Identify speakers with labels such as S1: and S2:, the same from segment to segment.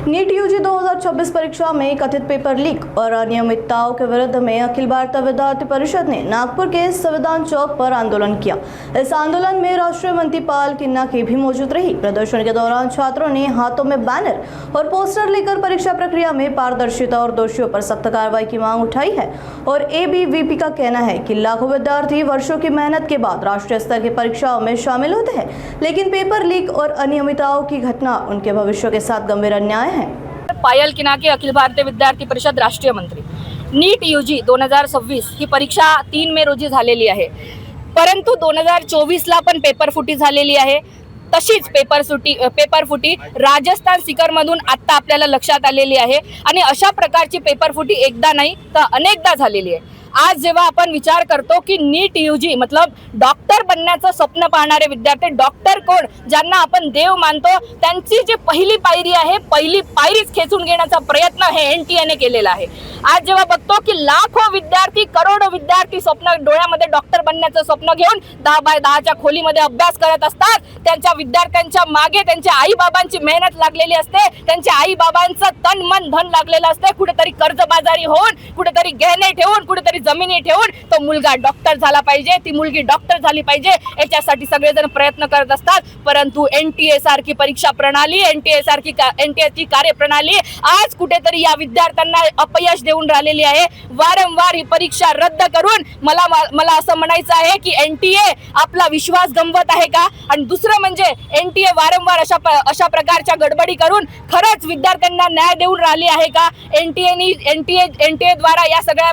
S1: नीट UG 2026 परीक्षा में कथित पेपर लीक और अनियमितताओं के विरुद्ध में अखिल भारतीय विद्यार्थी परिषद ने नागपुर के संविधान चौक पर आंदोलन किया। इस आंदोलन में राष्ट्रीय मंत्री पाल किन्ना की भी मौजूद रही। प्रदर्शन के दौरान छात्रों ने हाथों में बैनर और पोस्टर लेकर परीक्षा प्रक्रिया में पारदर्शिता और दोषियों पर सख्त कार्रवाई की मांग उठाई है। और एबीवीपी का कहना है कि लाखों विद्यार्थी वर्षों की मेहनत के बाद राष्ट्रीय स्तर की परीक्षाओं में शामिल होते हैं, लेकिन पेपर लीक और अनियमितताओं की घटना उनके भविष्य के साथ गंभीर अन्याय है।
S2: पायल किनाके अखिल भारतीय विद्यार्थी परिषद राष्ट्रीय मंत्री। नीट यूजी 2026 ही परीक्षा 3 मे रोजी झालेली आहे, परंतु 2024ला पण पेपर फुटी झालेली आहे। तशीच पेपर फुटी राजस्थान सीकरमधून आता आपल्याला लक्षात आलेली आहे आणि अशा प्रकारची पेपर फुटी एकदा नाही तर अनेकदा झालेली आहे। आज जेव्हा आपण विचार करतो की नीट यूजी मतलब डॉक्टर बनण्याचं स्वप्न पाहणारे विद्यार्थी, डॉक्टर कोण ज्यांना आपण देव मानतो, त्यांची जी पहिली पायरी आहे, पहिली पायरीच खेचून घेण्याचा प्रयत्न हे एनटीएने केलेला आहे। आज जेव्हा बघतो की लाखो विद्यार्थी, करोडो विद्यार्थी स्वप्न डोळ्यामध्ये डॉक्टर बनण्याचं स्वप्न घेऊन 10x10च्या खोलीमध्ये अभ्यास करत असतात, त्यांच्या विद्यार्थ्यांच्या मागे त्यांच्या आई बाबांची मेहनत लागलेली असते, त्यांच्या आई बाबांचं तन मन धन लागलेलं असते। कुठेतरी कर्जबाजारी होऊन, कुठेतरी गहने ठेवून, कुठेतरी जमिनी ठेवून तो मुलगा डॉक्टर झाला पाहिजे, ती मुलगी डॉक्टर झाली पाहिजे, याच्यासाठी सगळेजण प्रयत्न करत असतात। परंतु एनटीए सारखी परीक्षा प्रणाली, एनटीएची कार्यप्रणाली आज कुठेतरी या विद्यार्थ्यांना अपयश देऊन राहिलेली आहे। वारंवार ही परीक्षा रद्द करून मला असं म्हणायचं आहे की एनटीए आपला विश्वास गमवत आहे का? आणि दुसरं म्हणजे एनटीए वारंवार अशा प्रकारच्या गडबडी करून खरंच विद्यार्थ्यांना न्याय देऊन राहिली आहे का? एनटीए द्वारा या सगळ्या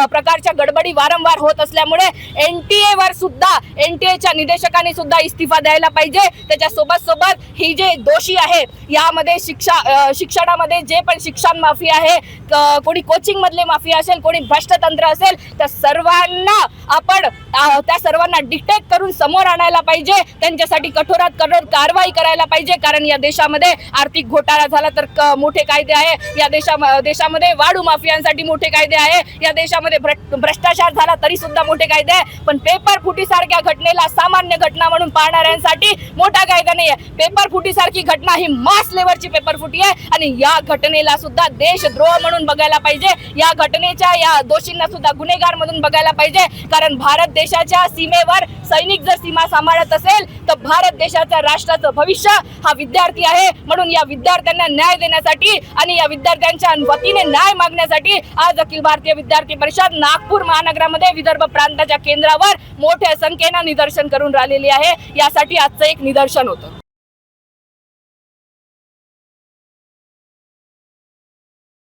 S2: प्रकारच्या गडबडी वारंवार होत असल्यामुळे एनटीए वर सुद्धा, एनटीएच्या निदेशकांनी सुद्धा इस्तीफा द्यायला पाहिजे। त्याच्या सोबत ही जे दोषी आहे यामध्ये शिक्षणामध्ये जे पण शिक्षण माफी आहे, कोणी कोचिंग मधले माफिया असेल, कोणी भ्रष्टतंत्र असेल, त्या सर्वांना डिटेक्ट करून समोर आणायला पाहिजे। त्यांच्यासाठी कठोरात कठोर कारवाई करायला पाहिजे, कारण या देशामध्ये आर्थिक घोटाळा झाला तर मोठे कायदे आहे, या देशामध्ये वाढू माफियांसाठी मोठे कायदे आहे, या देशामध्ये भ्रष्टाचार झाला तरी सुद्धा मोठे कायदे आहे। पण पेपर फुटी सारख्या घटनेला सामान्य घटना म्हणून पाहणाऱ्यांसाठी मोठा कायदा नाही आहे। पेपर फुटी सारखी घटना ही मास लेवलची पेपर फुटी आहे आणि या घटनेला सुद्धा देशद्रोह म्हणून बघायला पाहिजे। या घटनेच्या या दोषींना सुद्धा गुन्हेगार म्हणून बघायला पाहिजे, कारण भारत देशाच्या सीमेवर सैनिक जर सीमा सांभाळत असेल तर भारत देशाच्या राष्ट्राचं भविष्य हा विद्यार्थी आहे। म्हणून या विद्यार्थ्यांना न्याय देण्यासाठी आणि या विद्यार्थ्यांच्या वतीने न्याय मागण्यासाठी आज अखिल भारतीय विद्यार्थी परिषद नागपूर महानगरामध्ये विदर्भ प्रांताच्या केंद्रावर मोठ्या संख्येने निदर्शन करून राहिलेली आहे। यासाठी आजचं एक निदर्शन होतं।